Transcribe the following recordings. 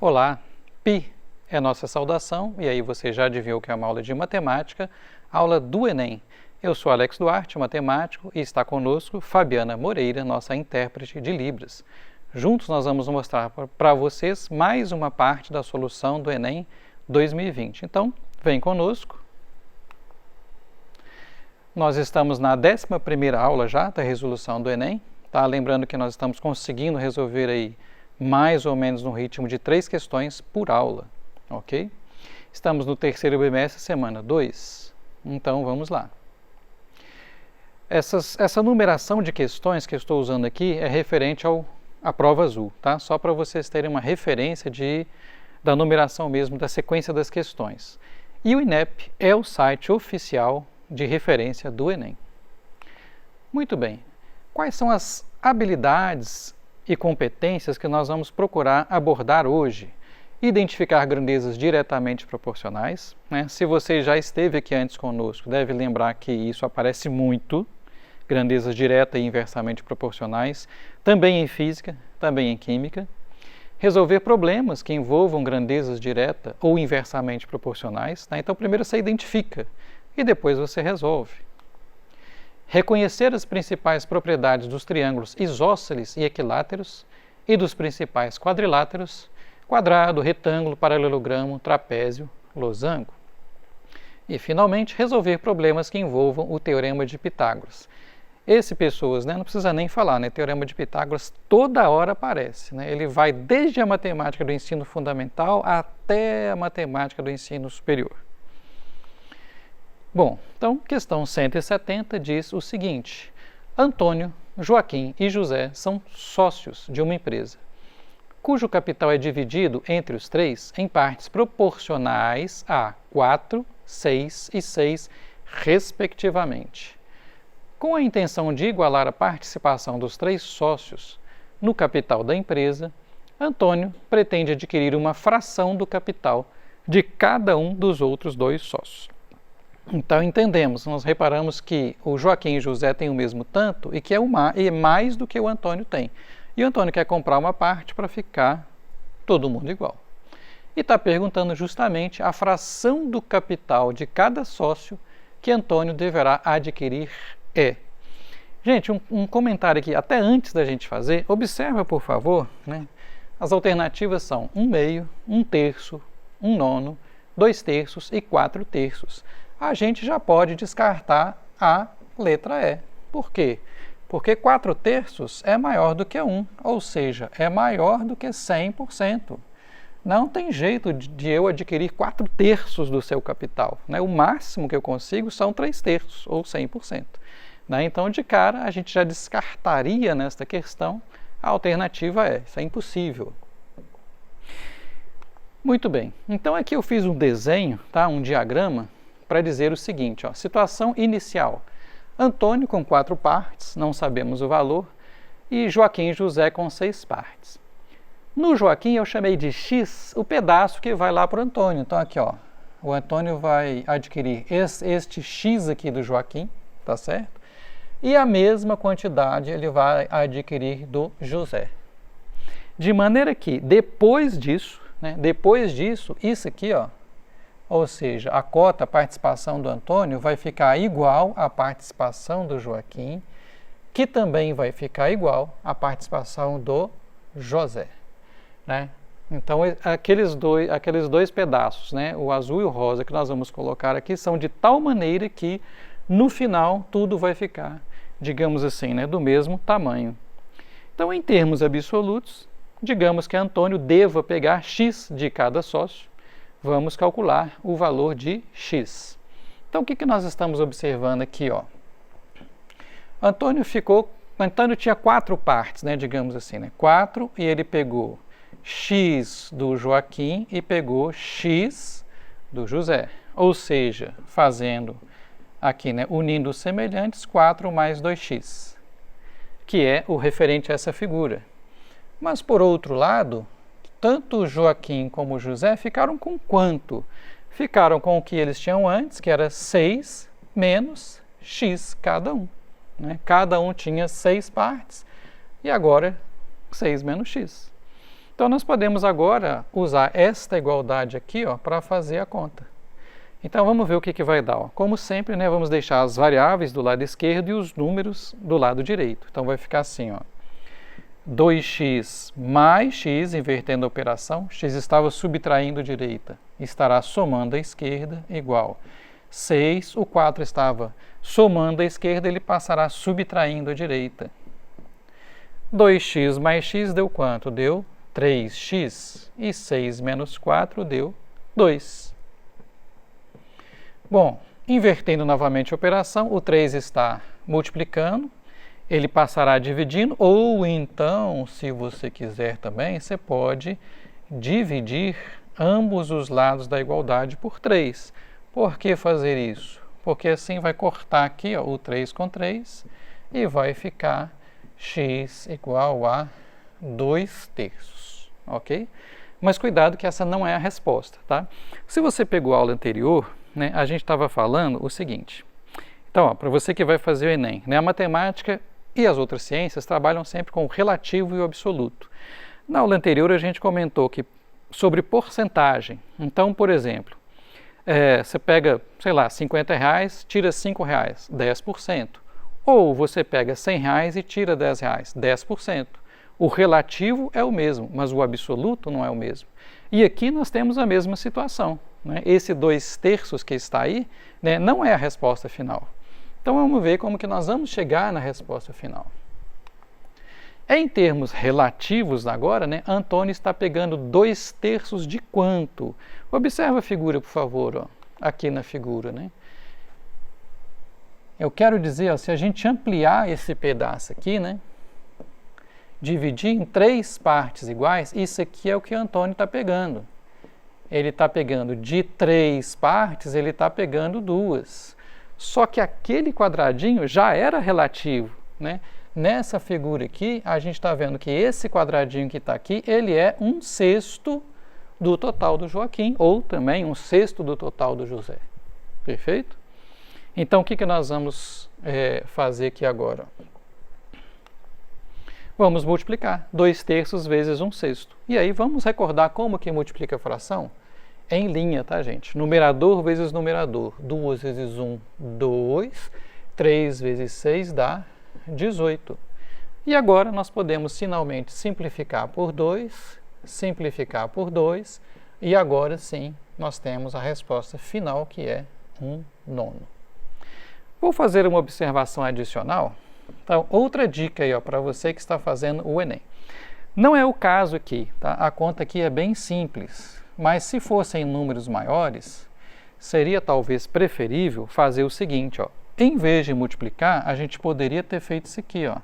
Olá, Pi é nossa saudação, e aí você já adivinhou que é uma aula de matemática, aula do Enem. Eu sou Alex Duarte, matemático, e está conosco Fabiana Moreira, nossa intérprete de Libras. Juntos nós vamos mostrar para vocês mais uma parte da solução do Enem 2020. Então, vem conosco. Nós estamos na 11ª aula já da resolução do Enem. Tá? Lembrando que nós estamos conseguindo resolver aí mais ou menos no ritmo de 3 questões por aula, ok? Estamos no terceiro bimestre, semana 2. Então, vamos lá. Essa numeração de questões que eu estou usando aqui é referente à prova azul, tá? Só para vocês terem uma referência da numeração mesmo, da sequência das questões. E o INEP é o site oficial de referência do Enem. Muito bem. Quais são as habilidades e competências que nós vamos procurar abordar hoje? Identificar grandezas diretamente proporcionais, né? Se você já esteve aqui antes conosco, deve lembrar que isso aparece muito, grandezas direta e inversamente proporcionais, também em física, também em química. Resolver problemas que envolvam grandezas direta ou inversamente proporcionais, né? Então, primeiro você identifica e depois você resolve. Reconhecer as principais propriedades dos triângulos isósceles e equiláteros e dos principais quadriláteros, quadrado, retângulo, paralelogramo, trapézio, losango. E, finalmente, resolver problemas que envolvam o Teorema de Pitágoras. Esse, pessoas, né, não precisa nem falar, né? Teorema de Pitágoras toda hora aparece, né? Ele vai desde a matemática do ensino fundamental até a matemática do ensino superior. Bom, então, questão 170 diz o seguinte: Antônio, Joaquim e José são sócios de uma empresa, cujo capital é dividido entre os três em partes proporcionais a 4, 6 e 6, respectivamente. Com a intenção de igualar a participação dos três sócios no capital da empresa, Antônio pretende adquirir uma fração do capital de cada um dos outros dois sócios. Então, entendemos, nós reparamos que o Joaquim e o José têm o mesmo tanto e que é mais do que o Antônio tem. E o Antônio quer comprar uma parte para ficar todo mundo igual. E está perguntando justamente a fração do capital de cada sócio que Antônio deverá adquirir é. Gente, um comentário aqui, até antes da gente fazer, observa, por favor, né? As alternativas são 1/2, 1/3, 1/9, 2/3 e 4/3. A gente já pode descartar a letra E. Por quê? Porque 4/3 é maior do que 1, ou seja, é maior do que 100%. Não tem jeito de eu adquirir 4/3 do seu capital, né? O máximo que eu consigo são 3/3, ou 100%. Né? Então, de cara, a gente já descartaria nesta questão a alternativa E. Isso é impossível. Muito bem. Então, aqui eu fiz um desenho, tá? Um diagrama, para dizer o seguinte, ó, situação inicial: Antônio com 4 partes, não sabemos o valor, e Joaquim e José com 6 partes. No Joaquim eu chamei de X o pedaço que vai lá para o Antônio. Então aqui, ó, o Antônio vai adquirir este X aqui do Joaquim, tá certo? E a mesma quantidade ele vai adquirir do José. De maneira que depois disso, né, isso aqui, ó, ou seja, a cota, a participação do Antônio vai ficar igual à participação do Joaquim, que também vai ficar igual à participação do José. Né? Então, aqueles dois pedaços, né, o azul e o rosa, que nós vamos colocar aqui, são de tal maneira que, no final, tudo vai ficar, digamos assim, né, do mesmo tamanho. Então, em termos absolutos, digamos que Antônio deva pegar X de cada sócio. Vamos calcular o valor de X. Então, o que nós estamos observando aqui? Ó? Antônio tinha 4 partes, né, digamos assim, né, 4, e ele pegou X do Joaquim e pegou X do José. Ou seja, fazendo aqui, né, unindo os semelhantes, 4 mais 2x, que é o referente a essa figura. Mas, por outro lado, tanto o Joaquim como o José ficaram com quanto? Ficaram com o que eles tinham antes, que era 6 menos x cada um. Né? Cada um tinha 6 partes e agora 6 menos x. Então, nós podemos agora usar esta igualdade aqui para fazer a conta. Então, vamos ver o que vai dar. Ó. Como sempre, né, vamos deixar as variáveis do lado esquerdo e os números do lado direito. Então, vai ficar assim, ó. 2x mais x, invertendo a operação, x estava subtraindo a direita, estará somando a esquerda, igual 6, o 4 estava somando a esquerda, ele passará subtraindo a direita. 2x mais x deu quanto? Deu 3x, e 6 menos 4 deu 2. Bom, invertendo novamente a operação, o 3 está multiplicando, ele passará dividindo, ou então, se você quiser também, você pode dividir ambos os lados da igualdade por 3. Por que fazer isso? Porque assim vai cortar aqui o 3 com 3 e vai ficar x igual a 2/3, ok? Mas cuidado que essa não é a resposta, tá? Se você pegou a aula anterior, né, a gente estava falando o seguinte. Então, para você que vai fazer o Enem, né, a matemática e as outras ciências trabalham sempre com o relativo e o absoluto. Na aula anterior a gente comentou que sobre porcentagem. Então, por exemplo, você pega, sei lá, R$50, tira R$5, 10%. Ou você pega R$100 e tira R$10, 10%. O relativo é o mesmo, mas o absoluto não é o mesmo. E aqui nós temos a mesma situação. Né? Esse 2/3 que está aí, né, não é a resposta final. Então vamos ver como que nós vamos chegar na resposta final. Em termos relativos agora, né, Antônio está pegando 2/3 de quanto? Observa a figura, por favor, ó, aqui na figura. Né? Eu quero dizer, ó, se a gente ampliar esse pedaço aqui, né, dividir em 3 partes iguais, isso aqui é o que Antônio está pegando. Ele está pegando de 3 partes, ele está pegando 2. Só que aquele quadradinho já era relativo, né? Nessa figura aqui, a gente está vendo que esse quadradinho que está aqui, ele é 1/6 do total do Joaquim, ou também 1/6 do total do José. Perfeito? Então, o que nós vamos fazer aqui agora? Vamos multiplicar 2/3 vezes 1/6. E aí, vamos recordar como que multiplica a fração? Em linha, tá, gente? Numerador vezes numerador. 2 vezes 1, 2. 3 vezes 6 dá 18. E agora nós podemos finalmente simplificar por 2, simplificar por 2, e agora sim nós temos a resposta final, que é 1/9. Vou fazer uma observação adicional. Então, outra dica aí para você que está fazendo o Enem. Não é o caso aqui, tá? A conta aqui é bem simples. Mas se fossem números maiores, seria talvez preferível fazer o seguinte, ó. Em vez de multiplicar, a gente poderia ter feito isso aqui, ó.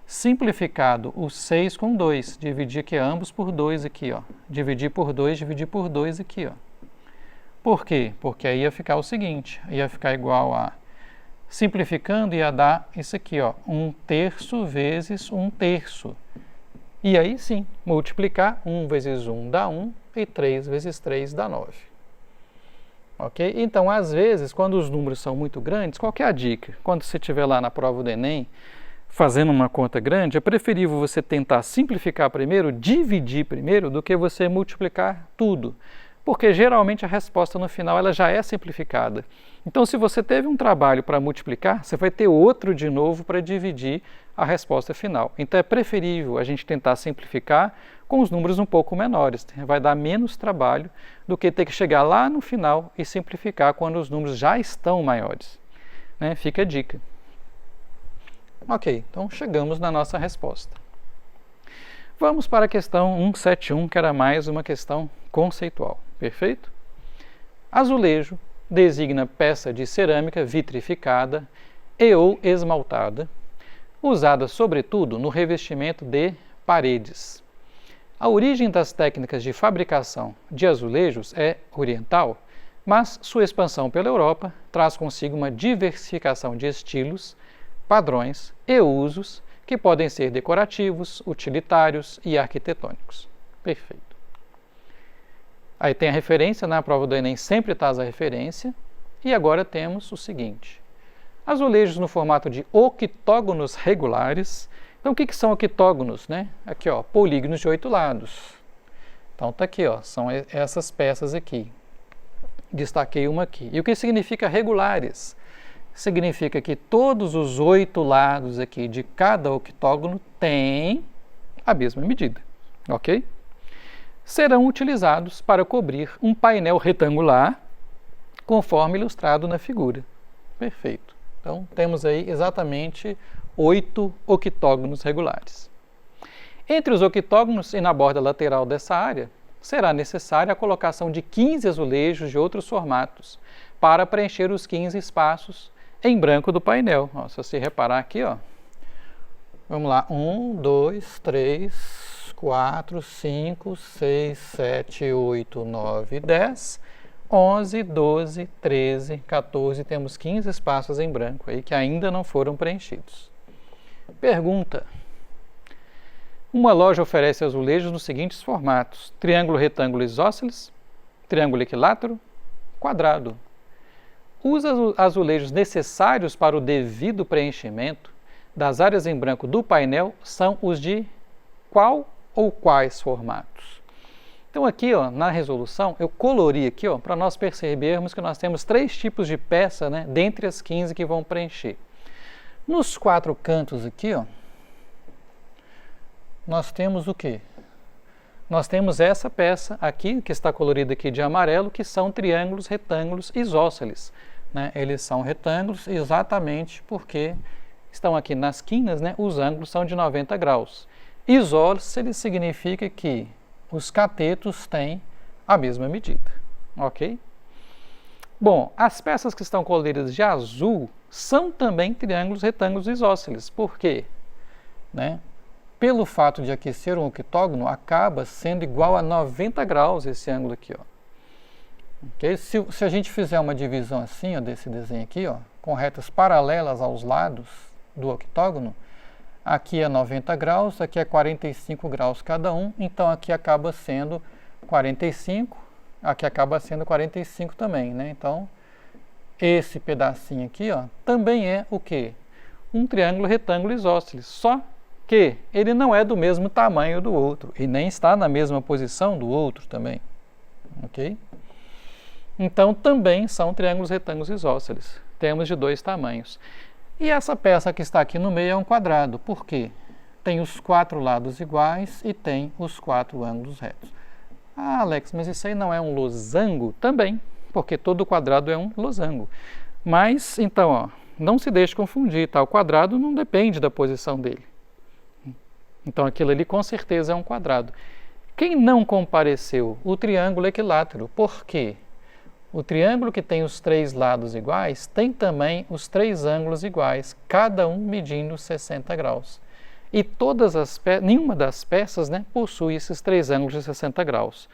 Simplificado o 6 com 2, dividir aqui ambos por 2 aqui, ó. Dividir por 2 aqui, ó. Por quê? Porque aí ia ficar o seguinte, ia ficar igual a, simplificando ia dar isso aqui, ó, 1/3 vezes 1/3. E aí sim, multiplicar, 1 vezes 1 dá 1, e 3 vezes 3 dá 9. Ok? Então, às vezes, quando os números são muito grandes, qual que é a dica? Quando você estiver lá na prova do Enem, fazendo uma conta grande, é preferível você tentar simplificar primeiro, dividir primeiro, do que você multiplicar tudo. Porque geralmente a resposta no final ela já é simplificada. Então, se você teve um trabalho para multiplicar, você vai ter outro de novo para dividir a resposta final. Então, é preferível a gente tentar simplificar com os números um pouco menores. Vai dar menos trabalho do que ter que chegar lá no final e simplificar quando os números já estão maiores. Né? Fica a dica. Ok, então chegamos na nossa resposta. Vamos para a questão 171, que era mais uma questão conceitual. Perfeito? Azulejo designa peça de cerâmica vitrificada e ou esmaltada, usada sobretudo no revestimento de paredes. A origem das técnicas de fabricação de azulejos é oriental, mas sua expansão pela Europa traz consigo uma diversificação de estilos, padrões e usos que podem ser decorativos, utilitários e arquitetônicos. Perfeito. Aí tem a referência, na prova do Enem sempre traz a referência, e agora temos o seguinte. Azulejos no formato de octógonos regulares. Então, o que são octógonos? Né? Aqui, ó, polígonos de 8 lados. Então está aqui, ó, são essas peças aqui. Destaquei uma aqui. E o que significa regulares? Significa que todos os 8 lados aqui de cada octógono têm a mesma medida, ok? Serão utilizados para cobrir um painel retangular, conforme ilustrado na figura. Perfeito. Então, temos aí exatamente 8 octógonos regulares. Entre os octógonos e na borda lateral dessa área, será necessária a colocação de 15 azulejos de outros formatos para preencher os 15 espaços em branco do painel. Ó, se você reparar aqui, ó, vamos lá, 1, 2, 3, 4, 5, 6, 7, 8, 9, 10, 11, 12, 13, 14, temos 15 espaços em branco aí que ainda não foram preenchidos. Pergunta. Uma loja oferece azulejos nos seguintes formatos: triângulo, retângulo, isósceles, triângulo equilátero, quadrado. Os azulejos necessários para o devido preenchimento das áreas em branco do painel são os de qual ou quais formatos? Então aqui, ó, na resolução, eu colori aqui, ó, para nós percebermos que nós temos 3 tipos de peça, né, dentre as 15 que vão preencher. Nos 4 cantos aqui, ó, nós temos o quê? Nós temos essa peça aqui, que está colorida aqui de amarelo, que são triângulos, retângulos, isósceles. Né? Eles são retângulos exatamente porque estão aqui nas quinas, né? Os ângulos são de 90 graus. Isósceles significa que os catetos têm a mesma medida, ok? Bom, as peças que estão coloridas de azul são também triângulos, retângulos, isósceles. Por quê? Né? Pelo fato de aqui ser um octógono, acaba sendo igual a 90 graus esse ângulo aqui, ó. Okay? Se a gente fizer uma divisão assim, ó, desse desenho aqui, ó, com retas paralelas aos lados do octógono, aqui é 90 graus, aqui é 45 graus cada um, então aqui acaba sendo 45, aqui acaba sendo 45 também, né? Então, esse pedacinho aqui, ó, também é o quê? Um triângulo, retângulo, isósceles, só que ele não é do mesmo tamanho do outro e nem está na mesma posição do outro também, ok? Então, também são triângulos, retângulos, isósceles. Temos de 2 tamanhos. E essa peça que está aqui no meio é um quadrado. Por quê? Tem os 4 lados iguais e tem os 4 ângulos retos. Ah, Alex, mas isso aí não é um losango? Também, porque todo quadrado é um losango. Mas, então, ó, não se deixe confundir, tá? O quadrado não depende da posição dele. Então, aquilo ali com certeza é um quadrado. Quem não compareceu? O triângulo equilátero. Por quê? O triângulo que tem os 3 lados iguais tem também os 3 ângulos iguais, cada um medindo 60 graus. E nenhuma das peças, né, possui esses 3 ângulos de 60 graus.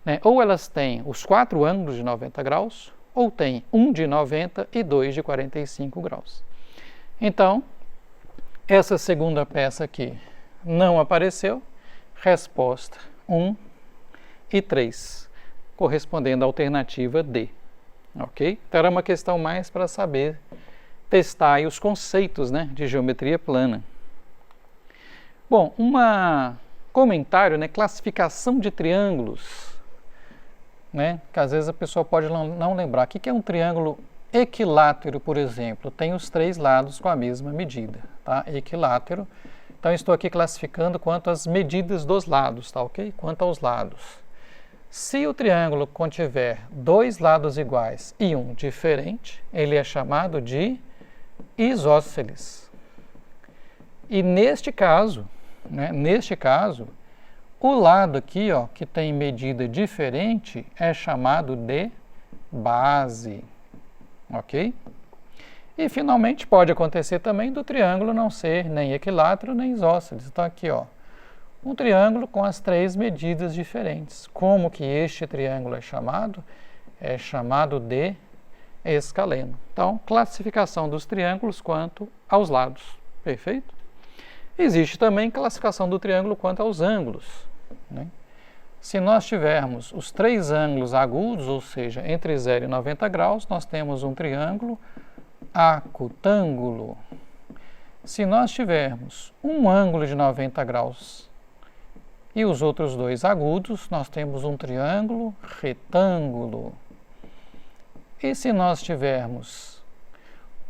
Né? Ou elas têm os 4 ângulos de 90 graus, ou tem um de 90 e 2 de 45 graus. Então, essa segunda peça aqui não apareceu. Resposta 1 e 3. Correspondendo à alternativa D, ok? Então era uma questão mais para saber testar aí os conceitos, né, de geometria plana. Bom, comentário, né, classificação de triângulos, né, que às vezes a pessoa pode não lembrar. O que é um triângulo equilátero, por exemplo? Tem os 3 lados com a mesma medida, tá? Equilátero. Então estou aqui classificando quanto às medidas dos lados, tá, ok? Quanto aos lados. Se o triângulo contiver 2 lados iguais e um diferente, ele é chamado de isósceles. E neste caso, né, o lado aqui, ó, que tem medida diferente, é chamado de base, ok? E finalmente pode acontecer também do triângulo não ser nem equilátero nem isósceles. Então aqui, ó, um triângulo com as 3 medidas diferentes. Como que este triângulo é chamado? É chamado de escaleno. Então, classificação dos triângulos quanto aos lados. Perfeito? Existe também classificação do triângulo quanto aos ângulos. Né? Se nós tivermos os 3 ângulos agudos, ou seja, entre 0 e 90 graus, nós temos um triângulo acutângulo. Se nós tivermos um ângulo de 90 graus E os outros dois agudos, nós temos um triângulo retângulo. E se nós tivermos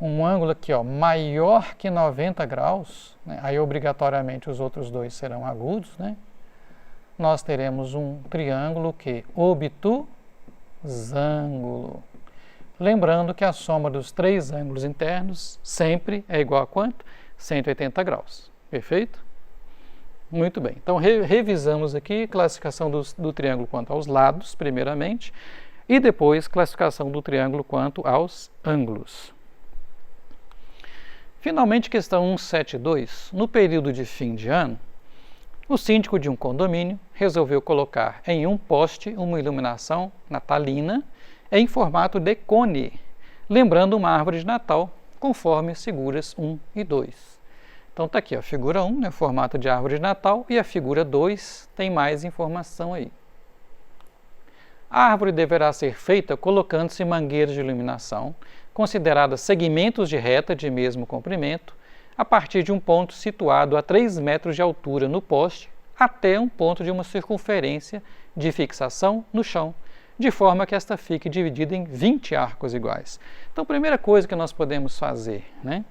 um ângulo aqui, ó, maior que 90 graus, né, aí obrigatoriamente os outros dois serão agudos, né? Nós teremos um triângulo que obtusângulo. Lembrando que a soma dos três ângulos internos sempre é igual a quanto? 180 graus. Perfeito? Muito bem. Então, revisamos aqui classificação do triângulo quanto aos lados, primeiramente, e depois classificação do triângulo quanto aos ângulos. Finalmente, questão 172. No período de fim de ano, o síndico de um condomínio resolveu colocar em um poste uma iluminação natalina em formato de cone, lembrando uma árvore de Natal, conforme as figuras 1 e 2. Então está aqui, a figura 1, né, formato de árvore de Natal, e a figura 2 tem mais informação aí. A árvore deverá ser feita colocando-se mangueiras de iluminação, consideradas segmentos de reta de mesmo comprimento, a partir de um ponto situado a 3 metros de altura no poste, até um ponto de uma circunferência de fixação no chão, de forma que esta fique dividida em 20 arcos iguais. Então, a primeira coisa que nós podemos fazer, né,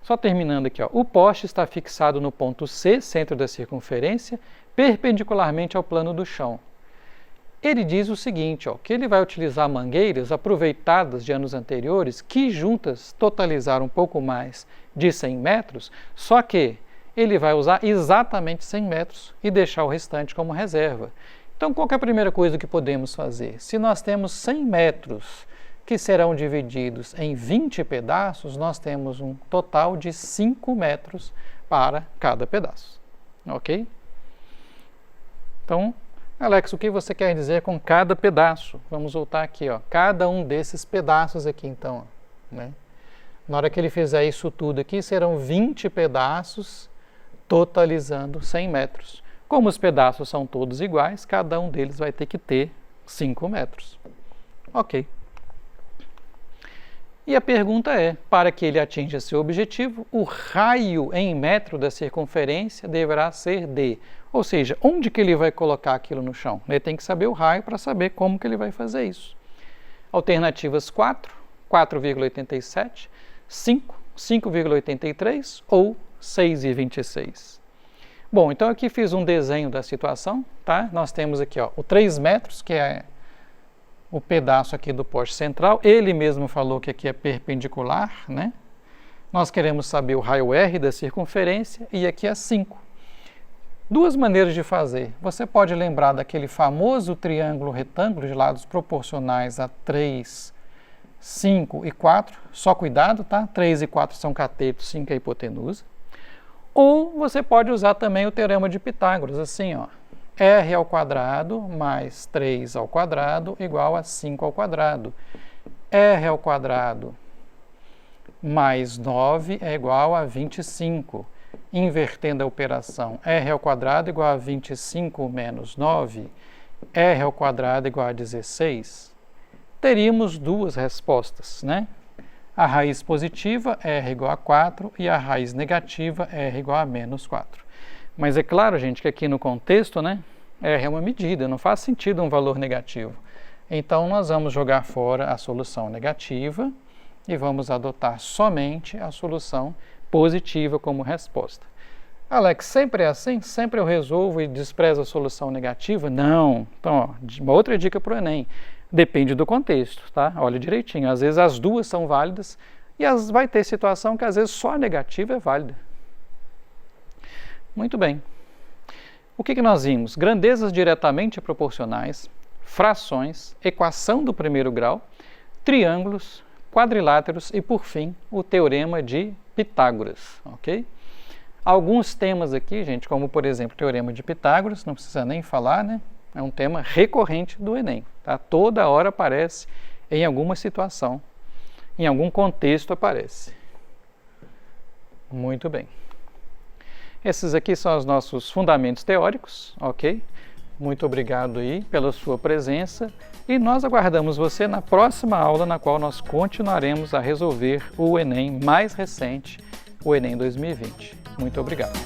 só terminando aqui, ó, o poste está fixado no ponto C, centro da circunferência, perpendicularmente ao plano do chão. Ele diz o seguinte, ó, que ele vai utilizar mangueiras aproveitadas de anos anteriores, que juntas totalizaram um pouco mais de 100 metros, só que ele vai usar exatamente 100 metros e deixar o restante como reserva. Então, qual que é a primeira coisa que podemos fazer? Se nós temos 100 metros que serão divididos em 20 pedaços, nós temos um total de 5 metros para cada pedaço. Ok? Então, Alex, o que você quer dizer com cada pedaço? Vamos voltar aqui, ó. Cada um desses pedaços aqui, então, ó, né? Na hora que ele fizer isso tudo aqui, serão 20 pedaços, totalizando 100 metros. Como os pedaços são todos iguais, cada um deles vai ter que ter 5 metros. Ok. E a pergunta é, para que ele atinja seu objetivo, o raio em metro da circunferência deverá ser d. Ou seja, onde que ele vai colocar aquilo no chão? Ele tem que saber o raio para saber como que ele vai fazer isso. Alternativas 4, 4,87, 5, 5,83 ou 6,26. Bom, então aqui fiz um desenho da situação, tá? Nós temos aqui, ó, o 3 metros, que é o pedaço aqui do poste central. Ele mesmo falou que aqui é perpendicular, né? Nós queremos saber o raio R da circunferência e aqui é 5. Duas maneiras de fazer. Você pode lembrar daquele famoso triângulo retângulo de lados proporcionais a 3, 5 e 4. Só cuidado, tá? 3 e 4 são catetos, 5 é hipotenusa. Ou você pode usar também o teorema de Pitágoras, assim, ó. R ao quadrado mais 3 ao quadrado igual a 5 ao quadrado. R ao quadrado mais 9 é igual a 25. Invertendo a operação, r ao quadrado igual a 25 menos 9, r ao quadrado igual a 16, teríamos duas respostas, né? A raiz positiva, r igual a 4, e a raiz negativa, r igual a menos 4. Mas é claro, gente, que aqui no contexto, né, r é uma medida, não faz sentido um valor negativo. Então, nós vamos jogar fora a solução negativa e vamos adotar somente a solução positiva como resposta. Alex, sempre é assim? Sempre eu resolvo e desprezo a solução negativa? Não. Então, ó, uma outra dica para o Enem. Depende do contexto, tá? Olha direitinho. Às vezes as duas são válidas e vai ter situação que às vezes só a negativa é válida. Muito bem. O que nós vimos? Grandezas diretamente proporcionais, frações, equação do primeiro grau, triângulos, quadriláteros e, por fim, o teorema de Pitágoras, ok? Alguns temas aqui, gente, como, por exemplo, o teorema de Pitágoras, não precisa nem falar, né? É um tema recorrente do Enem, tá? Toda hora aparece em alguma situação, em algum contexto aparece. Muito bem. Esses aqui são os nossos fundamentos teóricos, ok? Muito obrigado aí pela sua presença e nós aguardamos você na próxima aula, na qual nós continuaremos a resolver o Enem mais recente, o Enem 2020. Muito obrigado.